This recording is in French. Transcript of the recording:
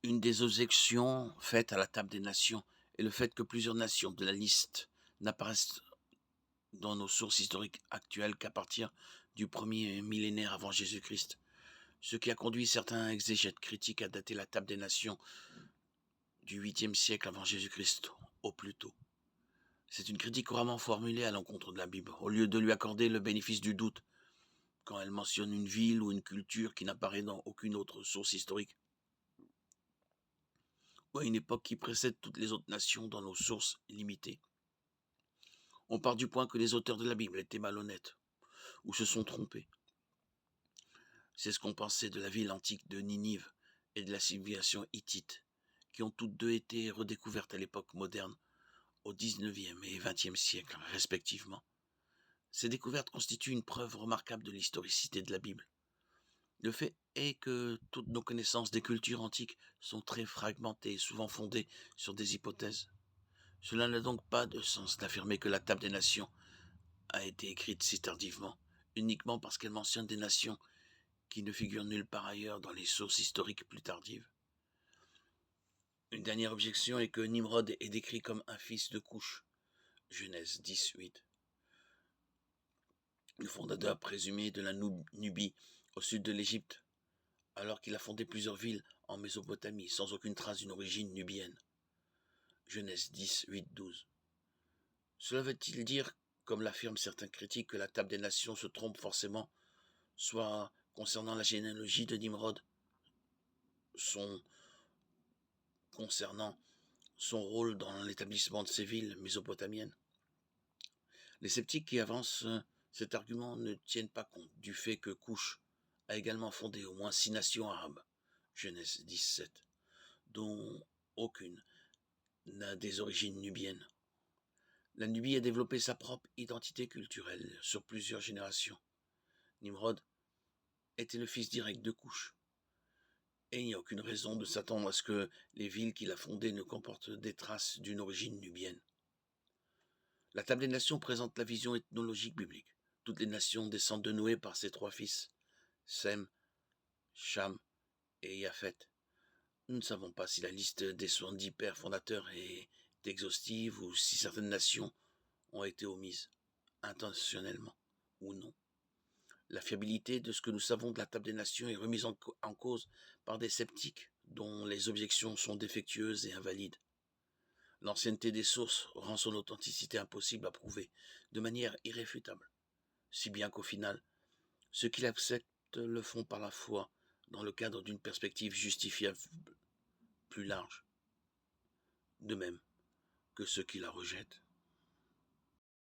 Une des objections faites à la table des nations est le fait que plusieurs nations de la liste n'apparaissent dans nos sources historiques actuelles qu'à partir du premier millénaire avant Jésus-Christ, ce qui a conduit certains exégètes critiques à dater la table des nations du 8e siècle avant Jésus-Christ au plus tôt. C'est une critique couramment formulée à l'encontre de la Bible, au lieu de lui accorder le bénéfice du doute quand elle mentionne une ville ou une culture qui n'apparaît dans aucune autre source historique, ou à une époque qui précède toutes les autres nations dans nos sources limitées. On part du point que les auteurs de la Bible étaient malhonnêtes, ou se sont trompés. C'est ce qu'on pensait de la ville antique de Ninive et de la civilisation hittite, qui ont toutes deux été redécouvertes à l'époque moderne, au 19e et 20e siècle, respectivement. Ces découvertes constituent une preuve remarquable de l'historicité de la Bible. Le fait est que toutes nos connaissances des cultures antiques sont très fragmentées et souvent fondées sur des hypothèses. Cela n'a donc pas de sens d'affirmer que la Table des Nations a été écrite si tardivement, uniquement parce qu'elle mentionne des nations qui ne figurent nulle part ailleurs dans les sources historiques plus tardives. Une dernière objection est que Nimrod est décrit comme un fils de Couche, Genèse 10:8, le fondateur présumé de la Nubie au sud de l'Égypte, alors qu'il a fondé plusieurs villes en Mésopotamie sans aucune trace d'une origine nubienne. Genèse 10:8-12. Cela veut-il dire, comme l'affirment certains critiques, que la Table des Nations se trompe forcément, soit concernant la généalogie de Nimrod, concernant son rôle dans l'établissement de ces villes mésopotamiennes? Les sceptiques qui avancent cet argument ne tiennent pas compte du fait que Couche a également fondé au moins 6 nations arabes, Genèse 17, dont aucune n'a des origines nubiennes. La Nubie a développé sa propre identité culturelle sur plusieurs générations. Nimrod était le fils direct de Couche, et il n'y a aucune raison de s'attendre à ce que les villes qu'il a fondées ne comportent des traces d'une origine nubienne. La Table des Nations présente la vision ethnologique biblique. Toutes les nations descendent de Noé par ses 3 fils, Sem, Cham et Japhet. Nous ne savons pas si la liste des 70 pères fondateurs est exhaustive ou si certaines nations ont été omises, intentionnellement ou non. La fiabilité de ce que nous savons de la Table des Nations est remise en cause par des sceptiques dont les objections sont défectueuses et invalides. L'ancienneté des sources rend son authenticité impossible à prouver de manière irréfutable, si bien qu'au final, ceux qui l'acceptent le font par la foi, dans le cadre d'une perspective justifiable plus large, de même que ceux qui la rejettent.